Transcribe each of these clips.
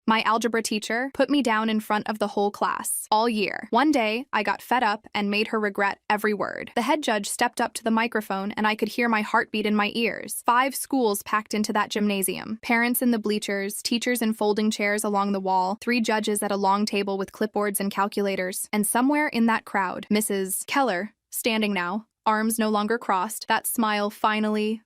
My algebra teacher put me down in front of the whole class all year. One day, I got fed up and made her regret every word. The head judge stepped up to the microphone and I could hear my heartbeat in my ears. 5 schools packed into that gymnasium. Parents in the bleachers, teachers in folding chairs along the wall, 3 judges at a long table with clipboards and calculators. And somewhere in that crowd, Mrs. Keller, standing now, arms no longer crossed, that smile finally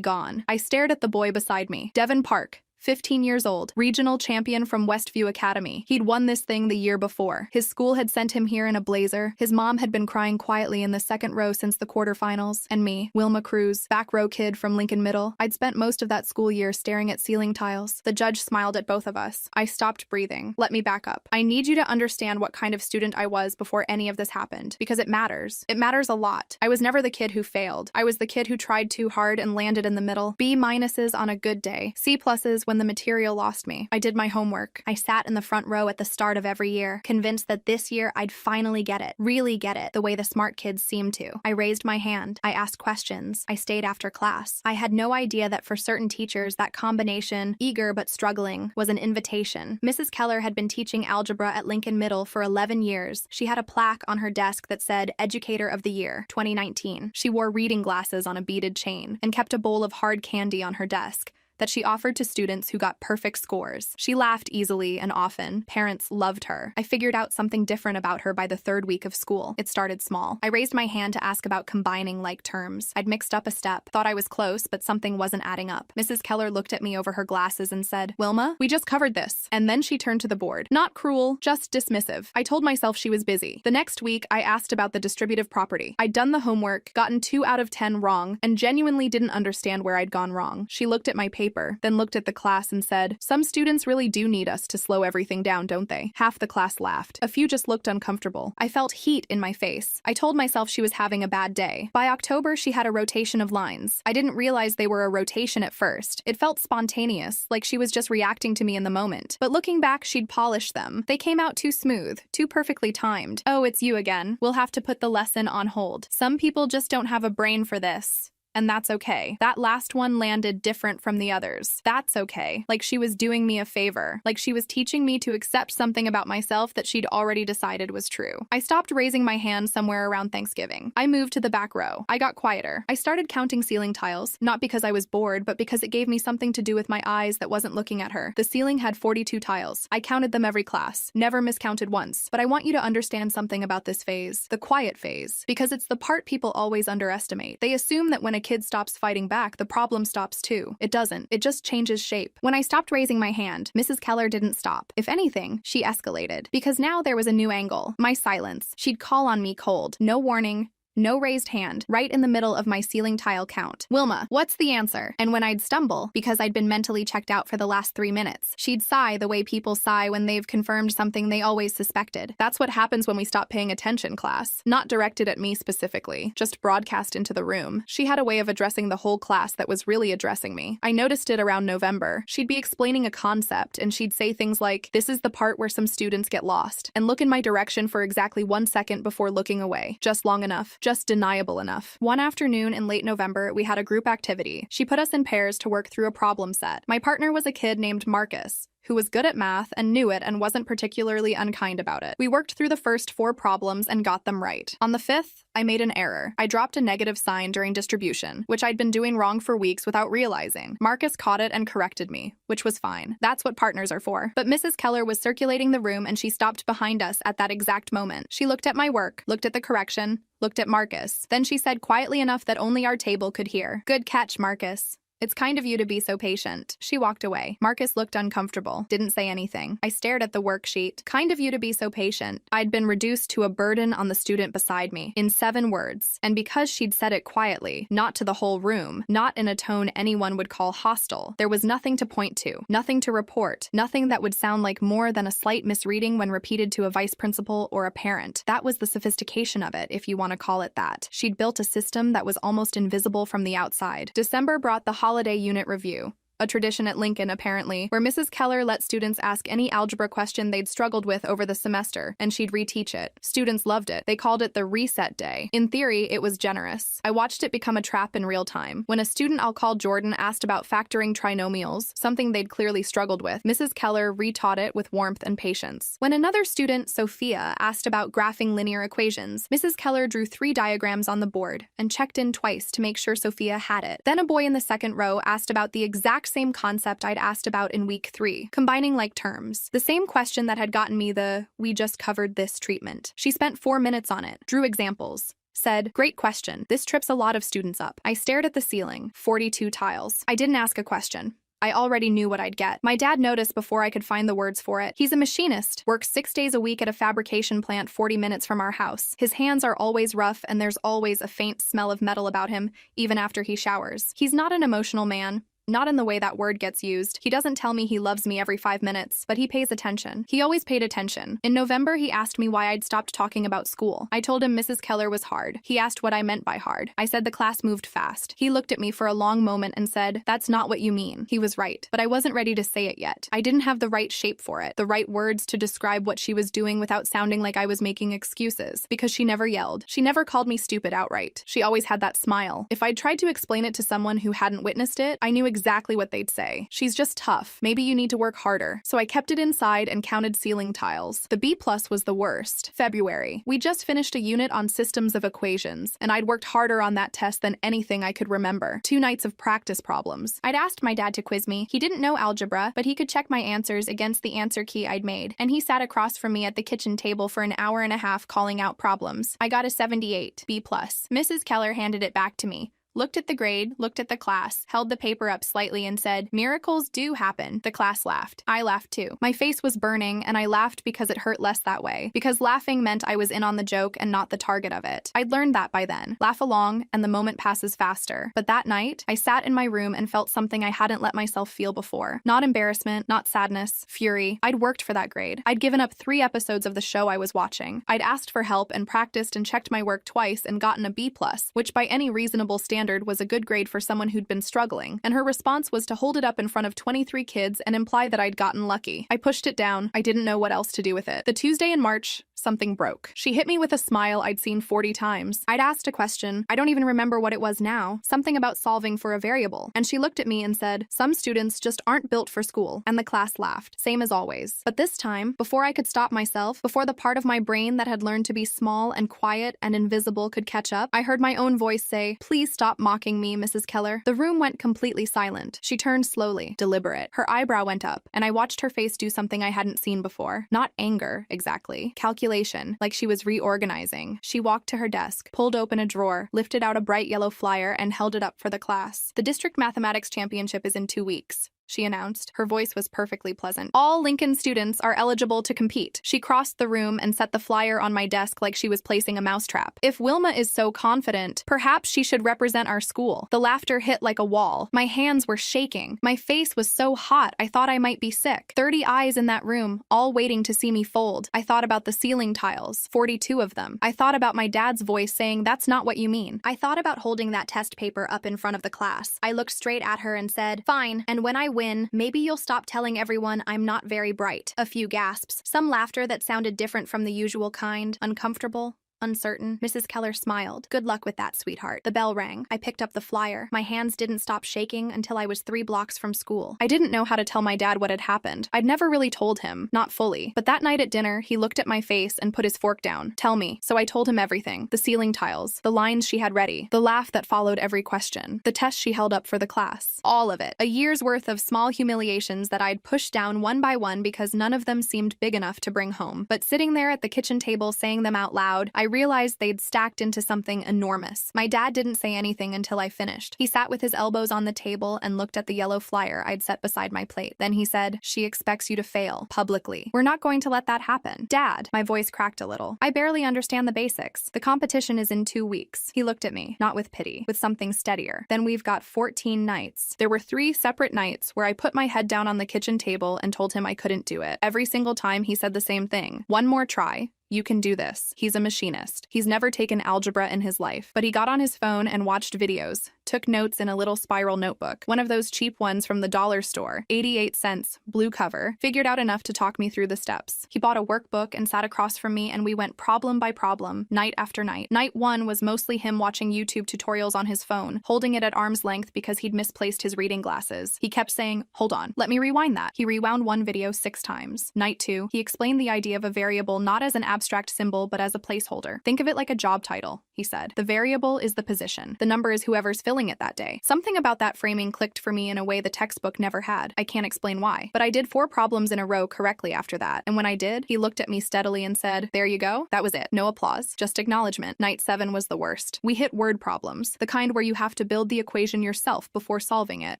gone. I stared at the boy beside me, Devin Park, 15 years old, regional champion from Westview Academy. He'd won this thing the year before. His school had sent him here in a blazer. His mom had been crying quietly in the second row since the quarterfinals. And me, Wilma Cruz, back row kid from Lincoln Middle. I'd spent most of that school year staring at ceiling tiles. The judge smiled at both of us. I stopped breathing. Let me back up. I need you to understand what kind of student I was before any of this happened, because it matters. It matters a lot. I was never the kid who failed. I was the kid who tried too hard and landed in the middle. B minuses on a good day. C pluses when the material lost me. I did my homework. I sat in the front row at the start of every year, convinced that this year I'd finally get it, really get it, the way the smart kids seem to. I raised my hand. I asked questions. I stayed after class. I had no idea that for certain teachers, that combination, eager but struggling, was an invitation. Mrs. Keller had been teaching algebra at Lincoln Middle for 11 years. She had a plaque on her desk that said Educator of the Year, 2019. She wore reading glasses on a beaded chain and kept a bowl of hard candy on her desk that she offered to students who got perfect scores. She laughed easily and often. Parents loved her. I figured out something different about her by the 3rd week of school. It started small. I raised my hand to ask about combining like terms. I'd mixed up a step, thought I was close, but something wasn't adding up. Mrs. Keller looked at me over her glasses and said, "Wilma, we just covered this." And then she turned to the board. Not cruel, just dismissive. I told myself she was busy. The next week, I asked about the distributive property. I'd done the homework, gotten 2 out of 10 wrong, and genuinely didn't understand where I'd gone wrong. She looked at my paper, then looked at the class and said, "Some students really do need us to slow everything down, don't they?" Half the class laughed. A few just looked uncomfortable. I felt heat in my face. I told myself she was having a bad day. By October, she had a rotation of lines. I didn't realize they were a rotation at first. It felt spontaneous, like she was just reacting to me in the moment. But looking back, she'd polished them. They came out too smooth, too perfectly timed. "Oh, it's you again. We'll have to put the lesson on hold. Some people just don't have a brain for this. And that's okay." That last one landed different from the others. That's okay. Like she was doing me a favor. Like she was teaching me to accept something about myself that she'd already decided was true. I stopped raising my hand somewhere around Thanksgiving. I moved to the back row. I got quieter. I started counting ceiling tiles, not because I was bored, but because it gave me something to do with my eyes that wasn't looking at her. The ceiling had 42 tiles. I counted them every class, never miscounted once. But I want you to understand something about this phase, the quiet phase, because it's the part people always underestimate. They assume that when a kid stops fighting back, the problem stops too. It doesn't. It just changes shape. When I stopped raising my hand, Mrs. Keller didn't stop. If anything, she escalated. Because now there was a new angle. My silence. She'd call on me cold. No warning. No raised hand, right in the middle of my ceiling tile count. "Wilma, what's the answer?" And when I'd stumble, because I'd been mentally checked out for the last 3 minutes, she'd sigh the way people sigh when they've confirmed something they always suspected. That's what happens when we stop paying attention, class. Not directed at me specifically, just broadcast into the room. She had a way of addressing the whole class that was really addressing me. I noticed it around November. She'd be explaining a concept, and she'd say things like, "This is the part where some students get lost," and look in my direction for exactly 1 second before looking away. Just long enough. Just deniable enough. One afternoon in late November, we had a group activity. She put us in pairs to work through a problem set. My partner was a kid named Marcus, who was good at math and knew it and wasn't particularly unkind about it. We worked through the first 4 problems and got them right. On the 5th, I made an error. I dropped a negative sign during distribution, which I'd been doing wrong for weeks without realizing. Marcus caught it and corrected me, which was fine. That's what partners are for. But Mrs. Keller was circulating the room and she stopped behind us at that exact moment. She looked at my work, looked at the correction, looked at Marcus. Then she said quietly enough that only our table could hear, "Good catch, Marcus. It's kind of you to be so patient." She walked away. Marcus looked uncomfortable, didn't say anything. I stared at the worksheet. Kind of you to be so patient. I'd been reduced to a burden on the student beside me, in 7 words. And because she'd said it quietly, not to the whole room, not in a tone anyone would call hostile, there was nothing to point to, nothing to report, nothing that would sound like more than a slight misreading when repeated to a vice principal or a parent. That was the sophistication of it, if you want to call it that. She'd built a system that was almost invisible from the outside. December brought the holiday unit review. a tradition at Lincoln apparently, where Mrs. Keller let students ask any algebra question they'd struggled with over the semester, and she'd reteach it. Students loved it. They called it the reset day. In theory, it was generous. I watched it become a trap in real time. When a student I'll call Jordan asked about factoring trinomials, something they'd clearly struggled with, Mrs. Keller retaught it with warmth and patience. When another student, Sophia, asked about graphing linear equations, Mrs. Keller drew 3 diagrams on the board and checked in twice to make sure Sophia had it. Then a boy in the second row asked about the exact same concept I'd asked about in week 3, combining like terms. The same question that had gotten me the "we just covered this" treatment. She spent 4 minutes on it, drew examples, said, "Great question. This trips a lot of students up." I stared at the ceiling, 42 tiles. I didn't ask a question. I already knew what I'd get. My dad noticed before I could find the words for it. He's a machinist, works 6 days a week at a fabrication plant 40 minutes from our house. His hands are always rough and there's always a faint smell of metal about him, even after he showers. He's not an emotional man. Not in the way that word gets used. He doesn't tell me he loves me every 5 minutes, but he pays attention. He always paid attention. In November, he asked me why I'd stopped talking about school. I told him Mrs. Keller was hard. He asked what I meant by hard. I said the class moved fast. He looked at me for a long moment and said, "That's not what you mean." He was right, but I wasn't ready to say it yet. I didn't have the right shape for it, the right words to describe what she was doing without sounding like I was making excuses, because she never yelled. She never called me stupid outright. She always had that smile. If I'd tried to explain it to someone who hadn't witnessed it, I knew exactly what they'd say. "She's just tough. Maybe you need to work harder." So I kept it inside and counted ceiling tiles. The B+ was the worst. February. We just finished a unit on systems of equations, and I'd worked harder on that test than anything I could remember. 2 nights of practice problems. I'd asked my dad to quiz me. He didn't know algebra, but he could check my answers against the answer key I'd made, and he sat across from me at the kitchen table for an hour and a half calling out problems. I got a 78, B+. Mrs. Keller handed it back to me, looked at the grade, looked at the class, held the paper up slightly and said, "Miracles do happen." The class laughed. I laughed too. My face was burning, and I laughed because it hurt less that way, because laughing meant I was in on the joke and not the target of it. I'd learned that by then. Laugh along, and the moment passes faster. But that night, I sat in my room and felt something I hadn't let myself feel before. Not embarrassment, not sadness, fury. I'd worked for that grade. I'd given up 3 episodes of the show I was watching. I'd asked for help and practiced and checked my work twice and gotten a B+, which by any reasonable standard was a good grade for someone who'd been struggling, and her response was to hold it up in front of 23 kids and imply that I'd gotten lucky. I pushed it down. I didn't know what else to do with it. The Tuesday in March, something broke. She hit me with a smile I'd seen 40 times. I'd asked a question. I don't even remember what it was now. Something about solving for a variable. And she looked at me and said, "Some students just aren't built for school." And the class laughed. Same as always. But this time, before I could stop myself, before the part of my brain that had learned to be small and quiet and invisible could catch up, I heard my own voice say, "Please stop mocking me, Mrs. Keller." The room went completely silent. She turned slowly, deliberate. Her eyebrow went up, and I watched her face do something I hadn't seen before. Not anger, exactly. Calculation, like she was reorganizing. She walked to her desk, pulled open a drawer, lifted out a bright yellow flyer, and held it up for the class. "The district mathematics championship is in 2 weeks." She announced. Her voice was perfectly pleasant. "All Lincoln students are eligible to compete." She crossed the room and set the flyer on my desk like she was placing a mousetrap. "If Wilma is so confident, perhaps she should represent our school." The laughter hit like a wall. My hands were shaking. My face was so hot I thought I might be sick. 30 eyes in that room, all waiting to see me fold. I thought about the ceiling tiles, 42 of them. I thought about my dad's voice saying, "That's not what you mean." I thought about holding that test paper up in front of the class. I looked straight at her and said, "Fine, and when I win, maybe you'll stop telling everyone I'm not very bright." A few gasps, some laughter that sounded different from the usual kind, uncomfortable, uncertain. Mrs. Keller smiled. "Good luck with that, sweetheart." The bell rang. I picked up the flyer. My hands didn't stop shaking until I was 3 blocks from school. I didn't know how to tell my dad what had happened. I'd never really told him, not fully. But that night at dinner, he looked at my face and put his fork down. "Tell me." So I told him everything. The ceiling tiles, the lines she had ready, the laugh that followed every question, the test she held up for the class. All of it. A year's worth of small humiliations that I'd pushed down one by one because none of them seemed big enough to bring home. But sitting there at the kitchen table saying them out loud, I realized they'd stacked into something enormous. My dad didn't say anything until I finished. He sat with his elbows on the table and looked at the yellow flyer I'd set beside my plate. Then he said, "She expects you to fail, publicly. We're not going to let that happen." "Dad," my voice cracked a little. "I barely understand the basics. The competition is in 2 weeks." He looked at me, not with pity, with something steadier. "Then we've got 14 nights." There were 3 separate nights where I put my head down on the kitchen table and told him I couldn't do it. Every single time he said the same thing. "One more try. You can do this." He's a machinist. He's never taken algebra in his life, but he got on his phone and watched videos, Took notes in a little spiral notebook, one of those cheap ones from the dollar store, 88 cents, blue cover. Figured out enough to talk me through the steps. He bought a workbook and sat across from me, and we went problem by problem, night after night. Night 1 was mostly him watching YouTube tutorials on his phone, holding it at arm's length because he'd misplaced his reading glasses. He kept saying, "Hold on, let me rewind that." He rewound one video 6 times. Night 2, he explained the idea of a variable not as an abstract symbol but as a placeholder. Think of it like a job title, he said. The variable is the position. The number is whoever's filling it that day. Something about that framing clicked for me in a way the textbook never had. I can't explain why. But I did 4 problems in a row correctly after that. And when I did, he looked at me steadily and said, "There you go." That was it. No applause, just acknowledgement. Night 7 was the worst. We hit word problems, the kind where you have to build the equation yourself before solving it,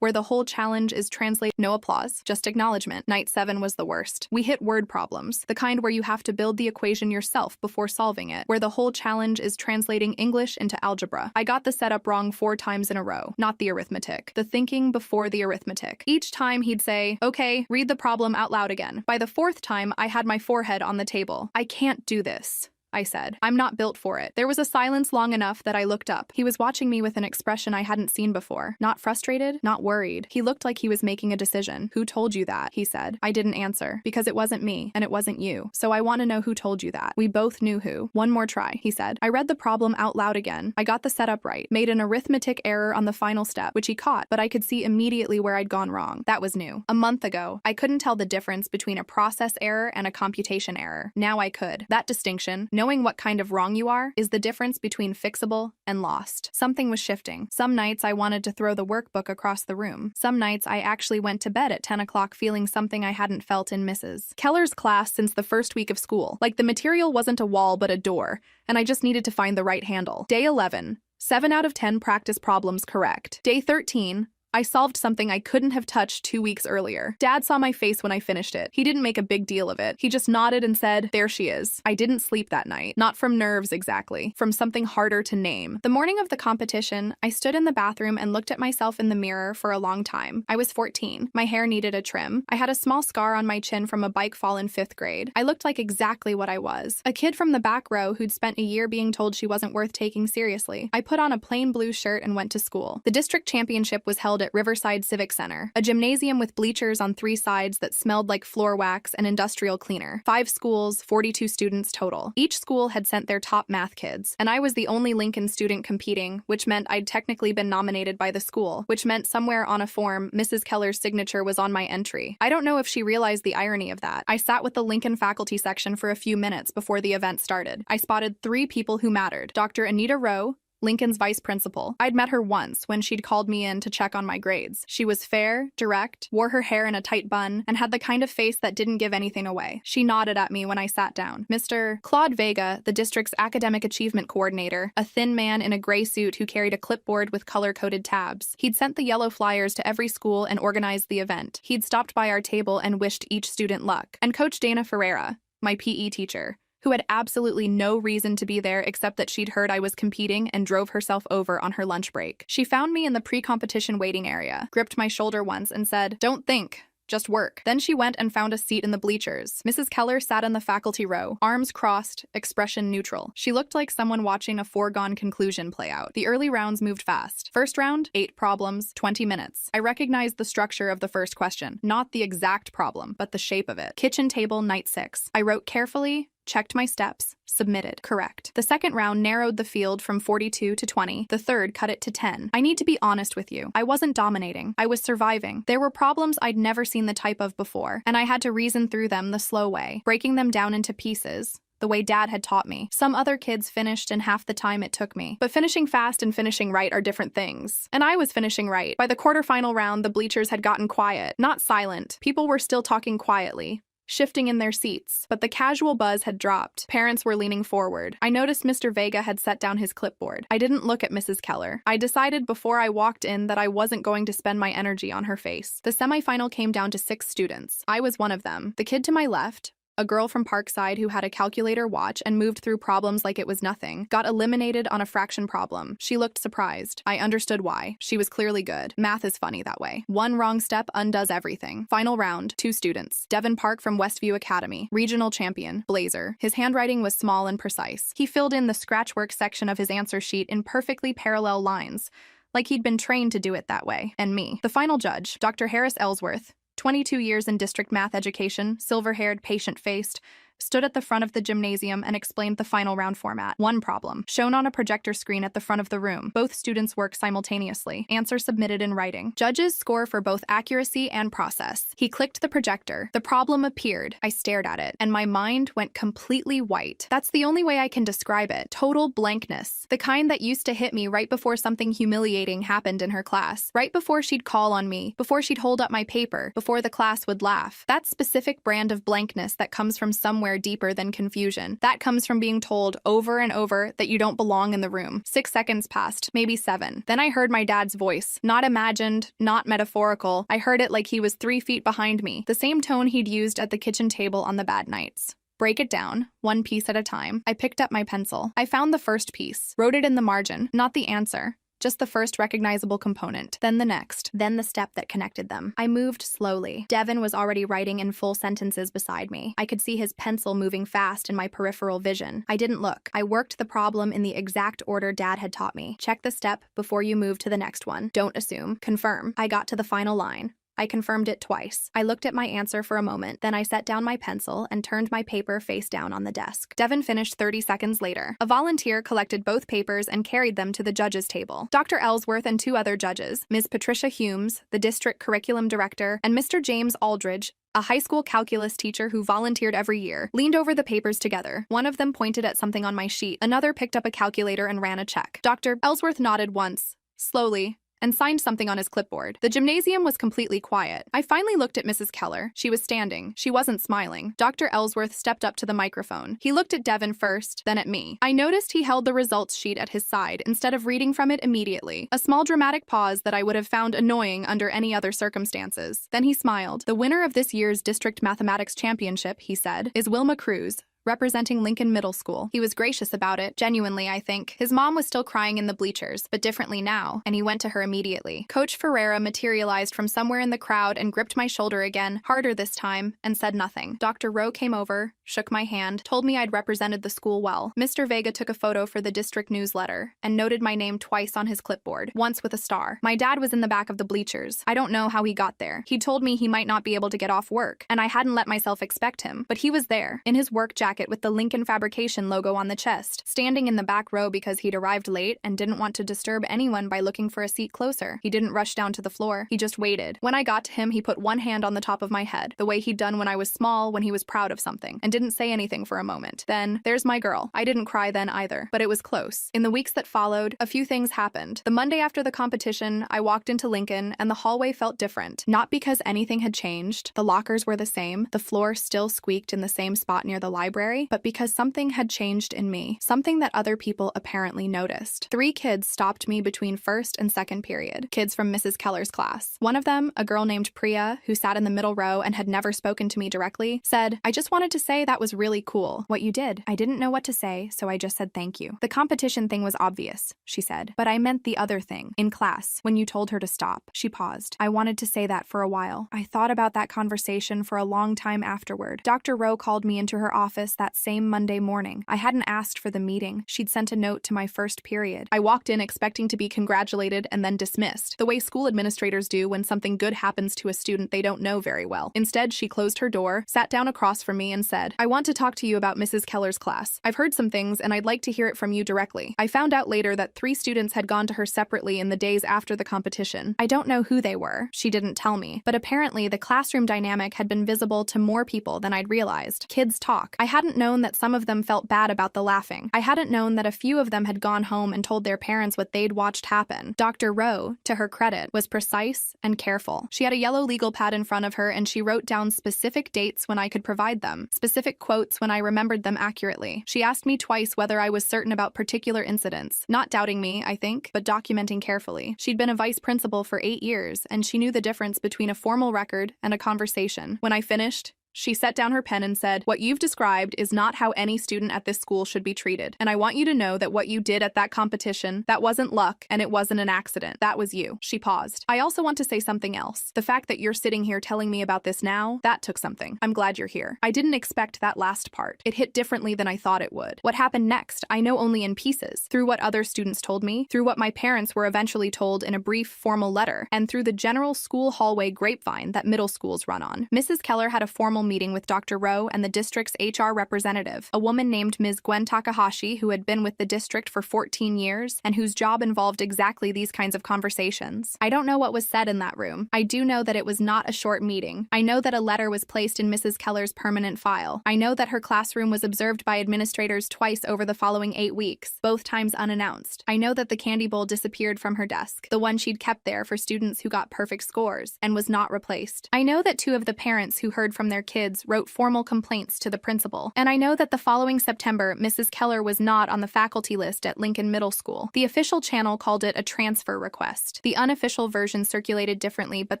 where the whole challenge is translate. No applause, just acknowledgement. Night 7 was the worst. We hit word problems, the kind where you have to build the equation yourself before solving it, where the whole challenge is translating English into algebra. I got the setup wrong 4 times in a row, not the arithmetic. The thinking before the arithmetic. Each time he'd say, "Okay, read the problem out loud again." By the 4th time, I had my forehead on the table. "I can't do this," I said. "I'm not built for it." There was a silence long enough that I looked up. He was watching me with an expression I hadn't seen before. Not frustrated, not worried. He looked like he was making a decision. "Who told you that?" he said. I didn't answer, because it wasn't me, and it wasn't you. So I want to know who told you that. We both knew who. "One more try," he said. I read the problem out loud again. I got the setup right, made an arithmetic error on the final step, which he caught, but I could see immediately where I'd gone wrong. That was new. A month ago, I couldn't tell the difference between a process error and a computation error. Now I could. That distinction, knowing what kind of wrong you are, is the difference between fixable and lost. Something was shifting. Some nights I wanted to throw the workbook across the room. Some nights I actually went to bed at 10 o'clock feeling something I hadn't felt in Mrs. Keller's class since the first week of school. Like the material wasn't a wall but a door, and I just needed to find the right handle. Day 11, 7 out of 10 practice problems correct. Day 13, I solved something I couldn't have touched 2 weeks earlier. Dad saw my face when I finished it. He didn't make a big deal of it. He just nodded and said, "There she is." I didn't sleep that night. Not from nerves exactly. From something harder to name. The morning of the competition, I stood in the bathroom and looked at myself in the mirror for a long time. I was 14. My hair needed a trim. I had a small scar on my chin from a bike fall in 5th grade. I looked like exactly what I was. A kid from the back row who'd spent a year being told she wasn't worth taking seriously. I put on a plain blue shirt and went to school. The district championship was held at Riverside Civic Center, a gymnasium with bleachers on 3 sides that smelled like floor wax and industrial cleaner. 5 schools, 42 students total. Each school had sent their top math kids, and I was the only Lincoln student competing, which meant I'd technically been nominated by the school, which meant somewhere on a form, Mrs. Keller's signature was on my entry. I don't know if she realized the irony of that. I sat with the Lincoln faculty section for a few minutes before the event started. I spotted 3 people who mattered. Dr. Anita Rowe, Lincoln's vice principal. I'd met her once when she'd called me in to check on my grades. She was fair, direct, wore her hair in a tight bun, and had the kind of face that didn't give anything away. She nodded at me when I sat down. Mr. Claude Vega, the district's academic achievement coordinator, a thin man in a gray suit who carried a clipboard with color-coded tabs. He'd sent the yellow flyers to every school and organized the event. He'd stopped by our table and wished each student luck. And Coach Dana Ferreira, my PE teacher, who had absolutely no reason to be there except that she'd heard I was competing and drove herself over on her lunch break. She found me in the pre-competition waiting area, gripped my shoulder once and said, "Don't think. Just work." Then she went and found a seat in the bleachers. Mrs. Keller sat in the faculty row, arms crossed, expression neutral. She looked like someone watching a foregone conclusion play out. The early rounds moved fast. First round, 8 problems, 20 minutes. I recognized the structure of the first question. Not the exact problem, but the shape of it. Kitchen table, night 6. I wrote carefully, checked my steps, submitted. Correct. The second round narrowed the field from 42 to 20. The third cut it to 10. I need to be honest with you. I wasn't dominating. I was surviving. There were problems I'd never seen the type of before, and I had to reason through them the slow way, breaking them down into pieces, the way Dad had taught me. Some other kids finished in half the time it took me. But finishing fast and finishing right are different things. And I was finishing right. By the quarterfinal round, the bleachers had gotten quiet. Not silent. People were still talking quietly, shifting in their seats, but the casual buzz had dropped. Parents were leaning forward. I noticed Mr. Vega had set down his clipboard. I didn't look at Mrs. Keller. I decided before I walked in that I wasn't going to spend my energy on her face. The semifinal came down to 6 students. I was one of them. The kid to my left, a girl from Parkside who had a calculator watch and moved through problems like it was nothing, got eliminated on a fraction problem. She looked surprised. I understood why. She was clearly good. Math is funny that way. One wrong step undoes everything. Final round, 2 students. Devin Park from Westview Academy, regional champion, Blazer. His handwriting was small and precise. He filled in the scratchwork section of his answer sheet in perfectly parallel lines, like he'd been trained to do it that way. And me. The final judge, Dr. Harris Ellsworth, 22 years in district math education, silver-haired, patient-faced, stood at the front of the gymnasium and explained the final round format. One problem, shown on a projector screen at the front of the room. Both students work simultaneously. Answer submitted in writing. Judges score for both accuracy and process. He clicked the projector. The problem appeared. I stared at it, and my mind went completely white. That's the only way I can describe it. Total blankness. The kind that used to hit me right before something humiliating happened in her class. Right before she'd call on me. Before she'd hold up my paper. Before the class would laugh. That specific brand of blankness that comes from somewhere deeper than confusion. That comes from being told over and over that you don't belong in the room. 6 seconds passed, maybe 7. Then I heard my dad's voice. Not imagined, not metaphorical. I heard it like he was 3 feet behind me. The same tone he'd used at the kitchen table on the bad nights. Break it down, one piece at a time. I picked up my pencil. I found the first piece. Wrote it in the margin, not the answer. Just the first recognizable component, then the next, then the step that connected them. I moved slowly. Devin was already writing in full sentences beside me. I could see his pencil moving fast in my peripheral vision. I didn't look. I worked the problem in the exact order Dad had taught me. Check the step before you move to the next one. Don't assume. Confirm. I got to the final line. I confirmed it twice. I looked at my answer for a moment, then I set down my pencil and turned my paper face down on the desk. Devin finished 30 seconds later. A volunteer collected both papers and carried them to the judges' table. Dr. Ellsworth and 2 other judges, Ms. Patricia Humes, the district curriculum director, and Mr. James Aldridge, a high school calculus teacher who volunteered every year, leaned over the papers together. One of them pointed at something on my sheet. Another picked up a calculator and ran a check. Dr. Ellsworth nodded once, slowly, and signed something on his clipboard. The gymnasium was completely quiet. I finally looked at Mrs. Keller. She was standing. She wasn't smiling. Dr. Ellsworth stepped up to the microphone. He looked at Devin first, then at me. I noticed he held the results sheet at his side instead of reading from it immediately. A small dramatic pause that I would have found annoying under any other circumstances. Then he smiled. The winner of this year's District Mathematics Championship, he said, is Wilma Cruz, representing Lincoln Middle School. He was gracious about it, genuinely, I think. His mom was still crying in the bleachers, but differently now, and he went to her immediately. Coach Ferreira materialized from somewhere in the crowd and gripped my shoulder again, harder this time, and said nothing. Dr. Rowe came over, shook my hand, told me I'd represented the school well. Mr. Vega took a photo for the district newsletter and noted my name twice on his clipboard, once with a star. My dad was in the back of the bleachers. I don't know how he got there. He told me he might not be able to get off work, and I hadn't let myself expect him, but he was there, in his work jacket with the Lincoln Fabrication logo on the chest, standing in the back row because he'd arrived late and didn't want to disturb anyone by looking for a seat closer. He didn't rush down to the floor. He just waited. When I got to him, he put one hand on the top of my head, the way he'd done when I was small, when he was proud of something, and didn't say anything for a moment. Then, there's my girl. I didn't cry then either, but it was close. In the weeks that followed, a few things happened. The Monday after the competition, I walked into Lincoln, and the hallway felt different. Not because anything had changed. The lockers were the same. The floor still squeaked in the same spot near the library, but because something had changed in me, something that other people apparently noticed. 3 kids stopped me between first and second period, kids from Mrs. Keller's class. One of them, a girl named Priya, who sat in the middle row and had never spoken to me directly, said, "I just wanted to say that was really cool, what you did. I didn't know what to say, so I just said thank you. The competition thing was obvious," she said, "but I meant the other thing, in class, when you told her to stop." She paused. I wanted to say that for a while. I thought about that conversation for a long time afterward. Dr. Rowe called me into her office that same Monday morning. I hadn't asked for the meeting. She'd sent a note to my first period. I walked in expecting to be congratulated and then dismissed, the way school administrators do when something good happens to a student they don't know very well. Instead, she closed her door, sat down across from me, and said, "I want to talk to you about Mrs. Keller's class. I've heard some things, and I'd like to hear it from you directly." I found out later that 3 students had gone to her separately in the days after the competition. I don't know who they were. She didn't tell me. But apparently, the classroom dynamic had been visible to more people than I'd realized. Kids talk. I hadn't known that some of them felt bad about the laughing. I hadn't known that a few of them had gone home and told their parents what they'd watched happen. Dr. Rowe, to her credit, was precise and careful. She had a yellow legal pad in front of her, and she wrote down specific dates when I could provide them, specific quotes when I remembered them accurately. She asked me twice whether I was certain about particular incidents, not doubting me, I think, but documenting carefully. She'd been a vice principal for 8 years, and she knew the difference between a formal record and a conversation. When I finished, She set down her pen and said, "What you've described is not how any student at this school should be treated. And I want you to know that what you did at that competition, that wasn't luck and it wasn't an accident. That was you." She paused. "I also want to say something else. The fact that you're sitting here telling me about this now, that took something. I'm glad you're here. I didn't expect that last part. It hit differently than I thought it would. What happened next, I know only in pieces. Through what other students told me, through what my parents were eventually told in a brief formal letter, and through the general school hallway grapevine that middle schools run on." Mrs. Keller had a formal meeting with Dr. Rowe and the district's HR representative, a woman named Ms. Gwen Takahashi, who had been with the district for 14 years and whose job involved exactly these kinds of conversations. I don't know what was said in that room. I do know that it was not a short meeting. I know that a letter was placed in Mrs. Keller's permanent file. I know that her classroom was observed by administrators twice over the following 8 weeks, both times unannounced. I know that the candy bowl disappeared from her desk, the one she'd kept there for students who got perfect scores, and was not replaced. I know that 2 of the parents who heard from their kids wrote formal complaints to the principal. And I know that the following September, Mrs. Keller was not on the faculty list at Lincoln Middle School. The official channel called it a transfer request. The unofficial version circulated differently, but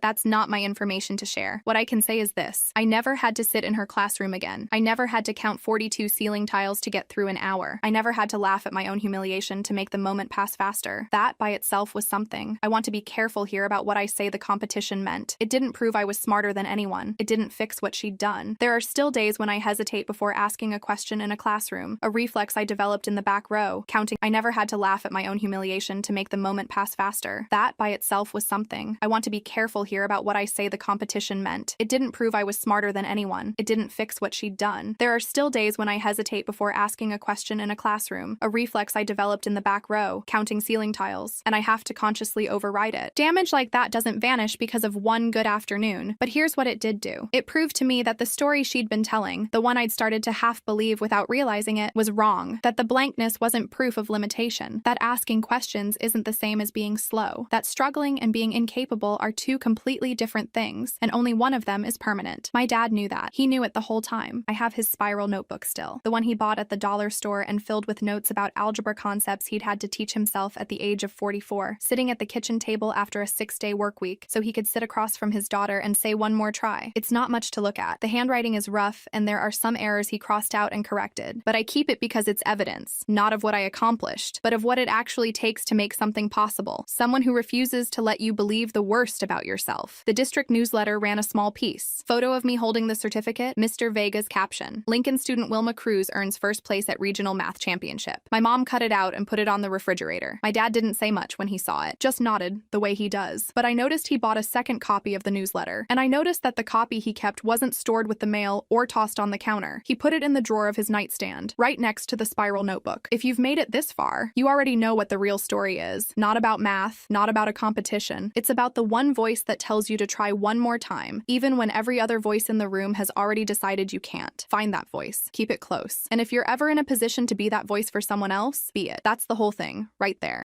that's not my information to share. What I can say is this: I never had to sit in her classroom again. I never had to count 42 ceiling tiles to get through an hour. I never had to laugh at my own humiliation to make the moment pass faster. That by itself was something. I want to be careful here about what I say the competition meant. It didn't prove I was smarter than anyone. It didn't fix what she'd done. There are still days when I hesitate before asking a question in a classroom, a reflex I developed in the back row, counting. I never had to laugh at my own humiliation to make the moment pass faster. That by itself was something. I want to be careful here about what I say the competition meant. It didn't prove I was smarter than anyone. It didn't fix what she'd done. There are still days when I hesitate before asking a question in a classroom, a reflex I developed in the back row, counting ceiling tiles, and I have to consciously override it. Damage like that doesn't vanish because of one good afternoon, but here's what it did do. It proved to me that the story she'd been telling, the one I'd started to half believe without realizing it, was wrong, that the blankness wasn't proof of limitation, that asking questions isn't the same as being slow, that struggling and being incapable are 2 completely different things, and only one of them is permanent. My dad knew that. He knew it the whole time. I have his spiral notebook still, the one he bought at the dollar store and filled with notes about algebra concepts he'd had to teach himself at the age of 44, sitting at the kitchen table after a 6-day work week so he could sit across from his daughter and say one more try. It's not much to look at. The handwriting is rough and there are some errors he crossed out and corrected, but I keep it because it's evidence, not of what I accomplished, but of what it actually takes to make something possible. Someone who refuses to let you believe the worst about yourself. The district newsletter ran a small piece. Photo of me holding the certificate, Mr. Vega's caption: "Lincoln student Wilma Cruz earns first place at regional math championship." My mom cut it out and put it on the refrigerator. My dad didn't say much when he saw it, just nodded, the way he does. But I noticed he bought a second copy of the newsletter, and I noticed that the copy he kept wasn't stored with the mail or tossed on the counter. He put it in the drawer of his nightstand, right next to the spiral notebook. If you've made it this far, you already know what the real story is. Not about math, not about a competition. It's about the one voice that tells you to try one more time, even when every other voice in the room has already decided you can't. Find that voice. Keep it close. And if you're ever in a position to be that voice for someone else, be it. That's the whole thing, right there.